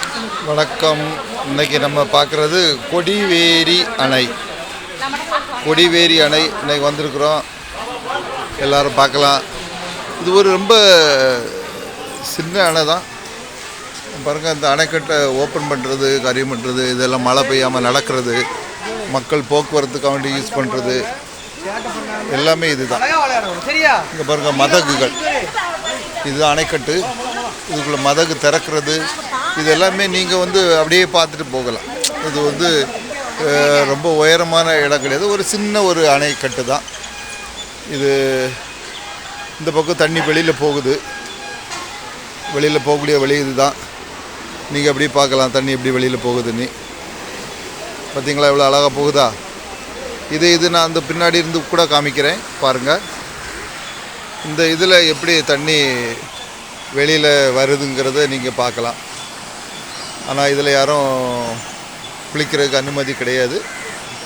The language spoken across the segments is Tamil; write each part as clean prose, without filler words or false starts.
வணக்கம். இன்றைக்கி நம்ம பார்க்குறது கொடிவேரி அணை. கொடிவேரி அணை இன்றைக்கி வந்திருக்குறோம். எல்லோரும் பார்க்கலாம். இது ஒரு ரொம்ப சின்ன அணை தான். பாருங்கள், இந்த அணைக்கட்டை ஓப்பன் பண்ணுறது, காரியம் பண்ணுறது, இதெல்லாம் மழை பெய்யாமல் நடக்கிறது, மக்கள் போக்குவரத்துக்காக வேண்டி யூஸ் பண்ணுறது எல்லாமே இது தான். இங்கே பாருங்கள், மதகுகள். இது அணைக்கட்டு. இதுக்குள்ளே மதகு திறக்கிறது, இது எல்லாமே நீங்கள் அப்படியே பார்த்துட்டு போகலாம். இது ரொம்ப உயரமான இடம் கிடையாது, ஒரு சின்ன ஒரு அணைக்கட்டு தான் இது. இந்த பக்கம் தண்ணி வெளியில் போகுது, வெளியில் போகக்கூடிய வழி இது தான். நீங்கள் அப்படியே பார்க்கலாம் தண்ணி எப்படி வெளியில் போகுதுன்னு. பார்த்தீங்களா எவ்வளோ அழகாக போகுதா? இது நான் அந்த பின்னாடி இருந்து கூட காமிக்கிறேன் பாருங்கள். இந்த இதில் எப்படி தண்ணி வெளியில் வருதுங்கிறத நீங்கள் பார்க்கலாம். ஆனால் இதில் யாரும் குளிக்கிறதுக்கு அனுமதி கிடையாது.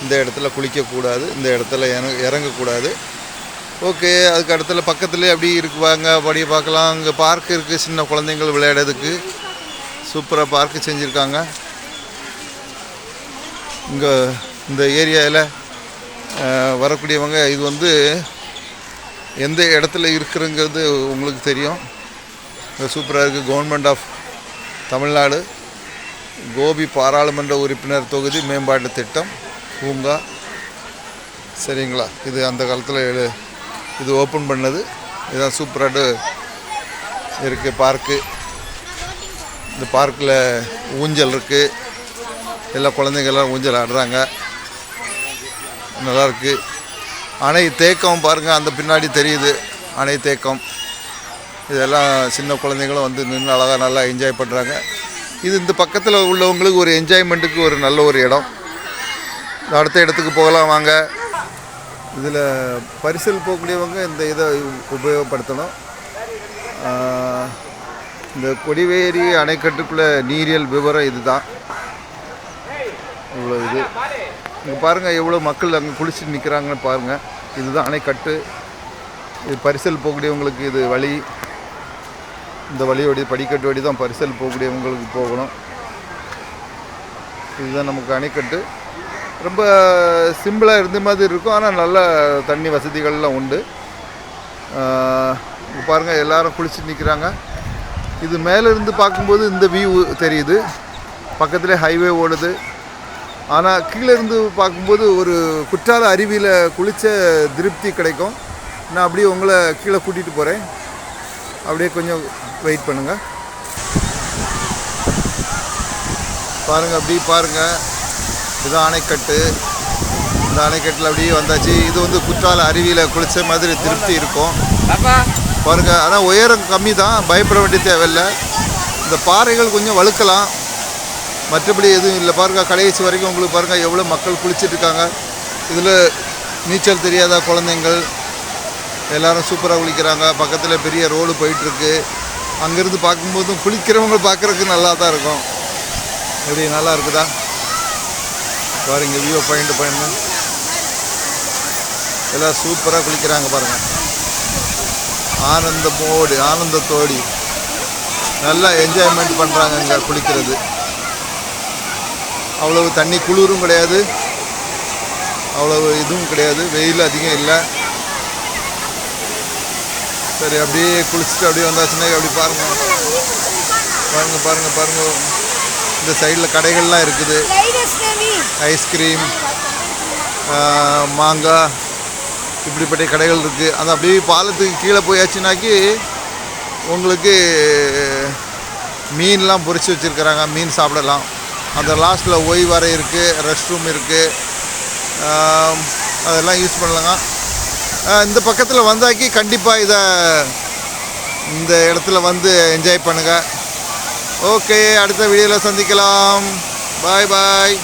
இந்த இடத்துல குளிக்கக்கூடாது, இந்த இடத்துல இறங்கக்கூடாது. ஓகே, அதுக்கு இடத்துல பக்கத்துலேயே அப்படி இருக்குவாங்க, அப்படியே பார்க்கலாம். அங்கே பார்க் இருக்குது, சின்ன குழந்தைங்கள் விளையாடுறதுக்கு சூப்பராக பார்க்கு செஞ்சுருக்காங்க. இங்கே இந்த ஏரியாவில் வரக்கூடியவங்க இது எந்த இடத்துல இருக்குதுங்கிறது உங்களுக்கு தெரியும். சூப்பராக இருக்குது. கவர்மெண்ட் ஆஃப் தமிழ்நாடு கோபி பாராளுமன்ற உறுப்பினர் தொகுதி மேம்பாட்டு திட்டம் பூங்கா. சரிங்களா? இது அந்த காலத்தில் இது ஓப்பன் பண்ணது. இதுதான் சூப்பராக இருக்குது பார்க்கு. இந்த பார்க்கில் ஊஞ்சல் இருக்குது, எல்லா குழந்தைங்கள்லாம் ஊஞ்சல் ஆடுறாங்க, நல்லாயிருக்கு. அணை தேக்கம் பாருங்கள், அந்த பின்னாடி தெரியுது அணை தேக்கம். இதெல்லாம் சின்ன குழந்தைங்களும் நின்று அழகாக நல்லா என்ஜாய் பண்ணுறாங்க. இது இந்த பக்கத்தில் உள்ளவங்களுக்கு ஒரு என்ஜாய்மெண்ட்டுக்கு ஒரு நல்ல ஒரு இடம். அடுத்த இடத்துக்கு போகலாம் வாங்க. இதில் பரிசல் போகக்கூடியவங்க இந்த இதை உபயோகப்படுத்தணும். இந்த கொடிவேரி அணைக்கட்டுக்குள்ளே நீரியல் விவரம் இது தான். இவ்வளோ இது இங்கே பாருங்கள், எவ்வளோ மக்கள் அங்கே குளிச்சுட்டு நிற்கிறாங்கன்னு பாருங்கள். இதுதான் அணைக்கட்டு. இது பரிசல் போகக்கூடியவங்களுக்கு இது வழி. இந்த வழியோடி படிக்கட்டு வழி தான் பரிசல் போகக்கூடியவங்களுக்கு போகணும். இதுதான் நமக்கு அணைக்கட்டு. ரொம்ப சிம்பிளாக இருந்த மாதிரி இருக்கும், ஆனால் நல்ல தண்ணி வசதிகள்லாம் உண்டு. இங்கே பாருங்கள், எல்லோரும் குளிச்சுட்டு நிற்கிறாங்க. இது மேலேருந்து பார்க்கும்போது இந்த வியூ தெரியுது. பக்கத்துலேயே ஹைவே ஓடுது. ஆனால் கீழே இருந்து பார்க்கும்போது ஒரு குற்றால அருவியில் குளித்த திருப்தி கிடைக்கும். நான் அப்படியே உங்களை கீழே கூட்டிகிட்டு போகிறேன். அப்படியே கொஞ்சம் வெயிட் பண்ணுங்கள். பாருங்கள், அப்படியே பாருங்கள். இதுதான் அணைக்கட்டு. இந்த அணைக்கட்டில் அப்படியே வந்தாச்சு. இது குற்றால அருவியில் குளித்த மாதிரி திருப்தி இருக்கும் பாருங்கள். ஆனால் உயரம் கம்மி தான், பயப்பட வேண்டிய தேவையில்லை. இந்த பாறைகள் கொஞ்சம் வழுக்கலாம், மற்றபடி எதுவும் இல்லை. பாருங்கள், கடைசி வரைக்கும் உங்களுக்கு பாருங்கள் எவ்வளோ மக்கள் குளிச்சுட்ருக்காங்க. இதில் நீச்சல் தெரியாத குழந்தைங்கள் எல்லோரும் சூப்பராக குளிக்கிறாங்க. பக்கத்தில் பெரிய ரோடு போயிட்டுருக்கு. அங்கேருந்து பார்க்கும்போதும் குளிக்கிறவங்க பார்க்குறதுக்கு நல்லா தான் இருக்கும். எப்படி நல்லா இருக்குதா பாருங்க, வியூ பாயிண்ட் எல்லாம் சூப்பராக குளிக்கிறாங்க பாருங்கள். ஆனந்தத்தோடு நல்லா என்ஜாய்மெண்ட் பண்ணுறாங்க இங்கே குளிக்கிறது. அவ்வளவு தண்ணி குளிரும் கிடையாது, அவ்வளவு இதுவும் கிடையாது, வெயில் அதிகம் இல்லை. சரி, அப்படியே குளிச்சுட்டு அப்படியே வந்தாச்சுன்னா அப்படி பாருங்கள். இந்த சைடில் கடைகள்லாம் இருக்குது. ஐஸ்கிரீம், மாங்காய், இப்படிப்பட்ட கடைகள் இருக்குது. அந்த அப்படியே பாலத்துக்கு கீழே போயாச்சுனாக்கி உங்களுக்கு மீன்லாம் பொரித்து வச்சுருக்கிறாங்க, மீன் சாப்பிடலாம். அந்த லாஸ்ட்டில் ஓய்வறை இருக்குது, ரெஸ்ட் ரூம் இருக்குது, அதெல்லாம் யூஸ் பண்ணலாங்க. இந்த பக்கத்தில் வந்தாக்கி கண்டிப்பாக இந்த இடத்துல என்ஜாய் பண்ணுங்கள். ஓகே, அடுத்த வீடியோவில் சந்திக்கலாம். பாய் பாய்.